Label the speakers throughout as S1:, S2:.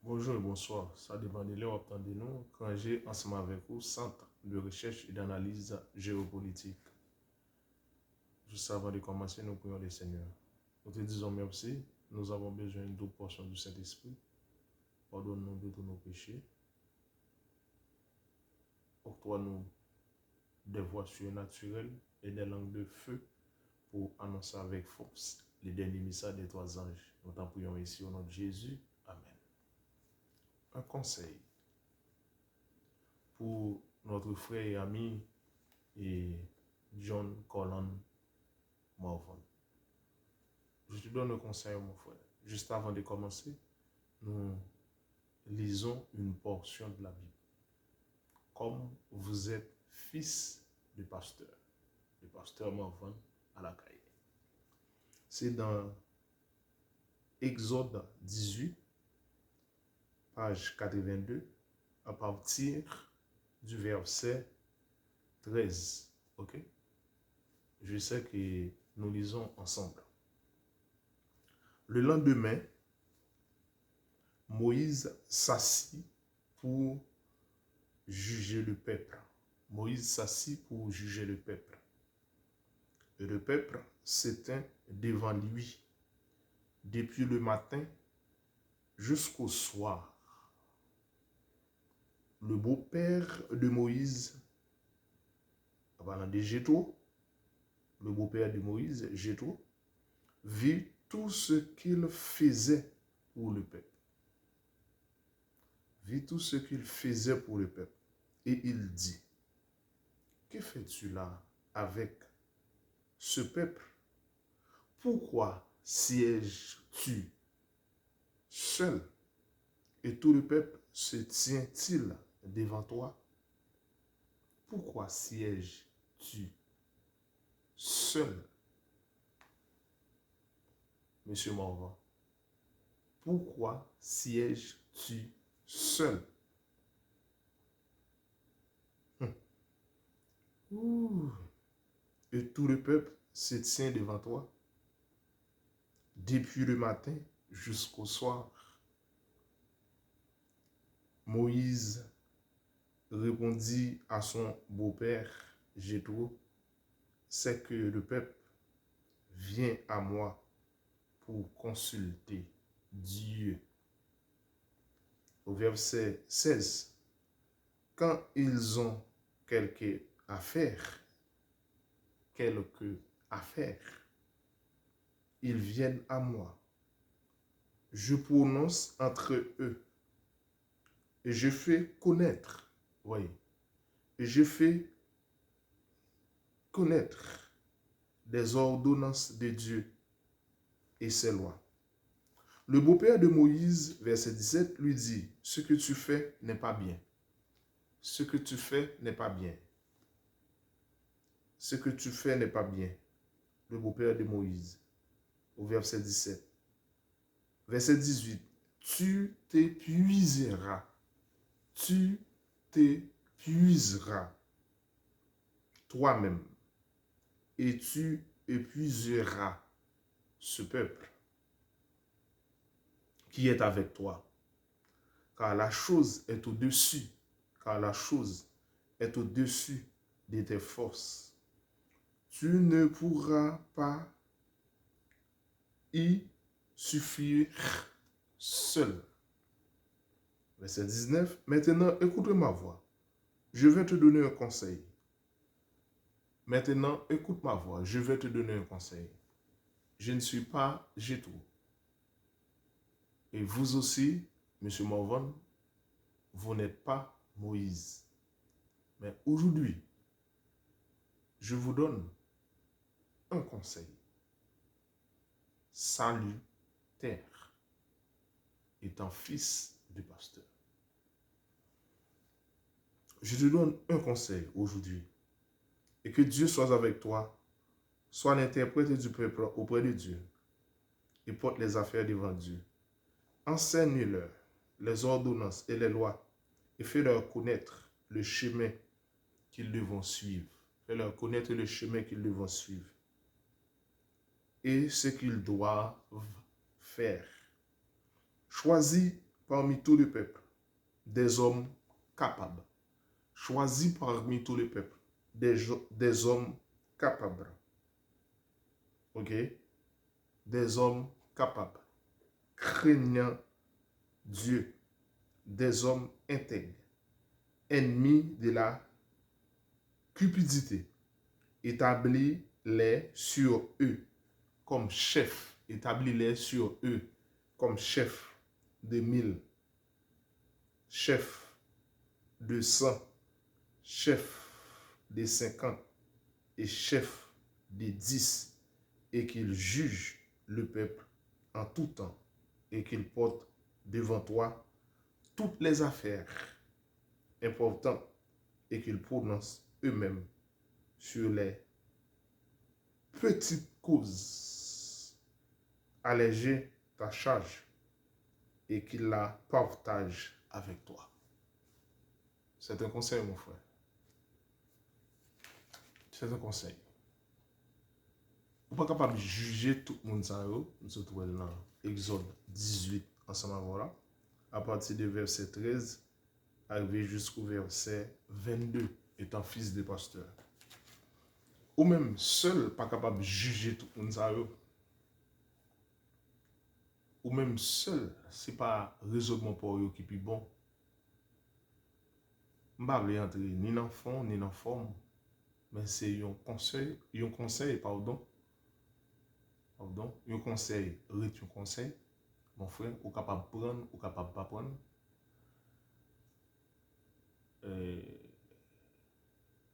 S1: Bonjour et bonsoir. Ça dépend de l'heure attendez-nous quand j'ai ensemble avec vous Centre de recherche et d'analyse géopolitique. Juste avant de commencer, nous prions le Seigneur. Nous te disons merci. Nous avons besoin d'une double portion du Saint-Esprit. Pardonne-nous de tous nos péchés. Octroie-nous des voix surnaturelles et des langues de feu pour annoncer avec force les derniers messages des trois anges. Nous t'en prions ici au nom de Jésus. Amen. Un conseil pour notre frère et ami et John Colin Morvan. Je te donne un conseil, mon frère. Juste avant de commencer, nous lisons une portion de la Bible. Comme vous êtes fils de pasteur Morvan à la Caille. C'est dans Exode 18, page 82, à partir du verset 13. Ok? Je sais que nous lisons ensemble. Le lendemain, Moïse s'assit pour juger le peuple. Moïse s'assit pour juger le peuple. Et le peuple s'éteint devant lui depuis le matin jusqu'au soir. Le beau-père de Moïse, parlant de Jéthro, le beau-père de Moïse, Jéthro, vit tout ce qu'il faisait pour le peuple. Vit tout ce qu'il faisait pour le peuple. Et il dit, que fais-tu là avec ce peuple? Pourquoi sièges-tu seul et tout le peuple se tient-il devant toi? Pourquoi sièges-tu seul? Monsieur Morvan, pourquoi sièges-tu seul? Et tout le peuple se tient devant toi depuis le matin jusqu'au soir. Moïse répondit à son beau-père Jéthro, c'est que le peuple vient à moi pour consulter Dieu. Au verset 16, quand ils ont quelque affaire, ils viennent à moi. Je prononce entre eux et je fais connaître, voyez, et je fais connaître des ordonnances de Dieu et ses lois. Le beau-père de Moïse, verset 17, lui dit, ce que tu fais n'est pas bien. Ce que tu fais n'est pas bien. Ce que tu fais n'est pas bien. Le beau-père de Moïse, au verset 17. Verset 18, tu t'épuiseras. Tu t'épuiseras toi-même et tu épuiseras ce peuple qui est avec toi. Car la chose est au-dessus, de tes forces. Tu ne pourras pas y suffire seul. Verset 19. Maintenant, écoute ma voix. Je vais te donner un conseil. Maintenant, écoute ma voix. Je vais te donner un conseil. Je ne suis pas Jéthro. Et vous aussi, M. Morvan, vous n'êtes pas Moïse. Mais aujourd'hui, je vous donne un conseil salutaire, étant fils de pasteur. Je te donne un conseil aujourd'hui. Et que Dieu soit avec toi, sois l'interprète du peuple auprès de Dieu et porte les affaires devant Dieu. Enseigne-leur les ordonnances et les lois et fais-leur connaître le chemin qu'ils devront suivre. Fais-leur connaître le chemin qu'ils devront suivre et ce qu'ils doivent faire. Choisis parmi tout le peuple des hommes capables. Choisis parmi tout le peuple des hommes capables. OK? Des hommes capables, craignant Dieu, des hommes intègres, ennemis de la cupidité. Établis-les sur eux comme chefs. Établis-les sur eux comme chefs de 1000, chefs de 100, chefs de 50 et chefs de 10, et qu'ils jugent le peuple en tout temps et qu'ils portent devant toi toutes les affaires importantes et qu'ils prononcent eux-mêmes sur les petites causes. Alléger ta charge et qu'ils la partagent avec toi. C'est un conseil, mon frère. C'est un conseil. Vous n'êtes pas capable de juger tout le monde. Nous se trouvons dans Exode 18, ensemble voilà. À partir du verset 13, arrivé jusqu'au verset 22, étant fils de pasteur. Ou même seul, pas capable de juger tout le monde. Ou même seul, ce n'est pas raisonnement pour eux qui est bon. Je ne vais pas entrer ni dans le fond, ni dans la forme. Mais c'est un conseil, pardon, un conseil, un conseil, mon frère, ou capable de prendre, ou capable de pas prendre.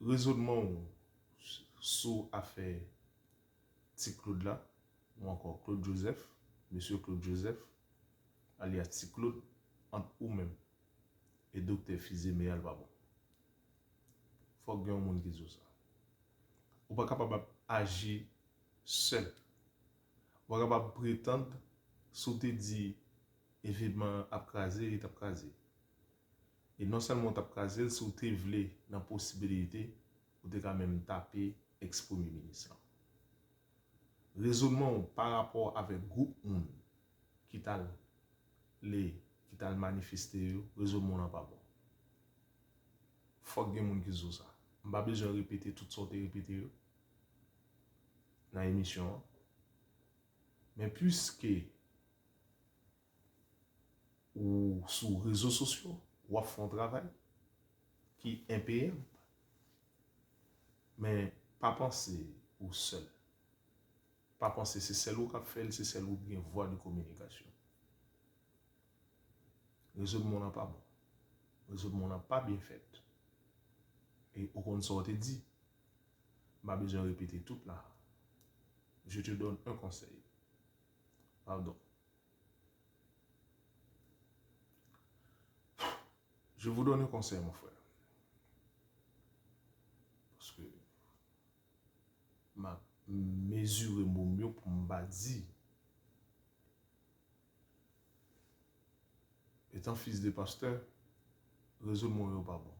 S1: Raisonnement sur affaire petit Claude là, ou encore Claude Joseph, monsieur Claude Joseph, alias petit Claude, entre vous-même et docteur Fizeme Albabon. Il faut que y ait un monde qui dit ça. Ou pas capable d'agir seul. Ou pas capable de prétendre, si tu dis évidemment à craser, il t'a crasé. Et non seulement t'a crasé, si tu veux dans la possibilité, ou tu quand même taper ex-premier ministre. Raisonnement par rapport avec le groupe qui t'a manifesté, raisonnement n'est pas bon. Faut que les gens qui disent ça. Je ne vais pas besoin de répéter toutes sortes de répéter dans l'émission. Mais puisque ou sur les réseaux sociaux, ou font un travail qui est impayable, mais pas penser au seul. Pas penser c'est celle qui a fait, c'est celle qui a une voie de communication. Le raisonnement n'est pas bon. Le raisonnement n'est pas bien fait. Et au contraire, te dit, je n'ai pas besoin de répéter tout là. Je te donne un conseil. Pardon. Je vous donne un conseil, mon frère. Parce que ma mesure est mon mieux pour me dire, étant fils de pasteur, raisonnement n'est pas bon.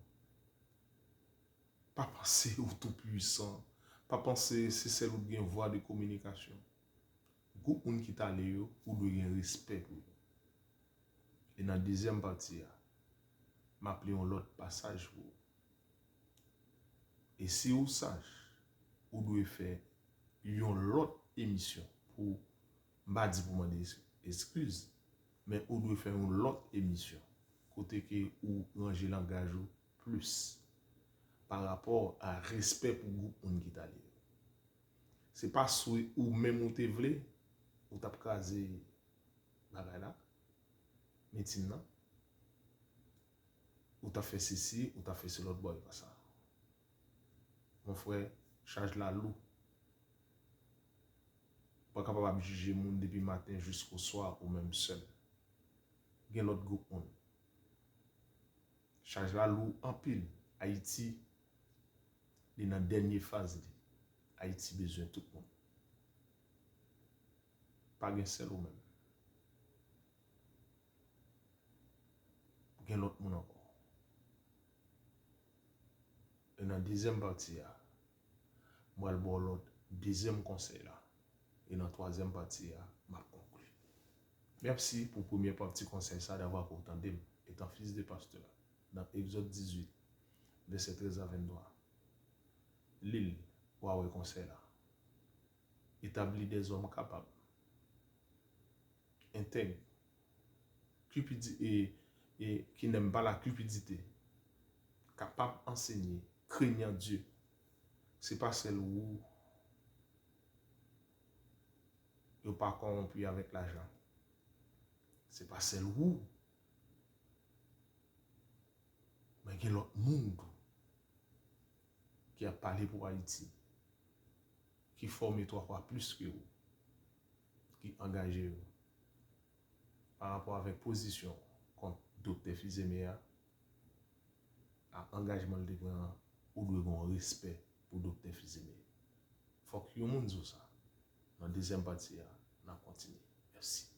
S1: Pas penser au tout-puissant. Pas penser c'est celle qui a une voie de communication. Beaucoup de gens qui t'a ou doit un respect pour eux. Et dans la deuxième partie, je m'appelle un autre passage pour vous. Et si vous sage, vous devez faire une autre émission pour, je ne dis pas pour demander excuse, mais vous devez faire une autre émission côté que vous rangez langage plus par rapport à respect pour le groupe qui t'a lié. Ce n'est pas souhait ou même vous te voulez, ou t'as crasé là, mais maintenant, ou t'as fait ceci, ou t'as fait ce l'autre boy, pas ça. Mon frère, charge la loup. Pas capable de juger monde depuis le matin jusqu'au soir ou même seul. Il y a l'autre groupe. Charge la loup en pile. Haïti, il est dans la dernière phase. Haïti besoin de tout le monde. Pas un seul ou même. Il y a l'autre monde encore. Et dans la deuxième partie, moi, je vais l'autre deuxième conseil là. Et dans la troisième partie, je vais conclure. Merci pour le premier petit conseil ça d'avoir pourtant étant fils de pasteur. Dans Exode 18, verset 13 à 23. L'île, ouais, conseil là. Établit des hommes capables, intègres, et qui n'aiment pas la cupidité, capables d'enseigner, craignant Dieu. Ce n'est pas celle où ils ne sont pas corrompus avec l'argent. Ce n'est pas celle où mais il y a l'autre monde qui a parlé pour Haïti, qui forme 3 fois plus que vous, qui engage vous par rapport avec position contre Dr. Fizemea, à engagement de prendre ou de bon respect pour Dr. Fizemea. Il faut que vous monde ça. Dans la deuxième partie, on continue. Merci.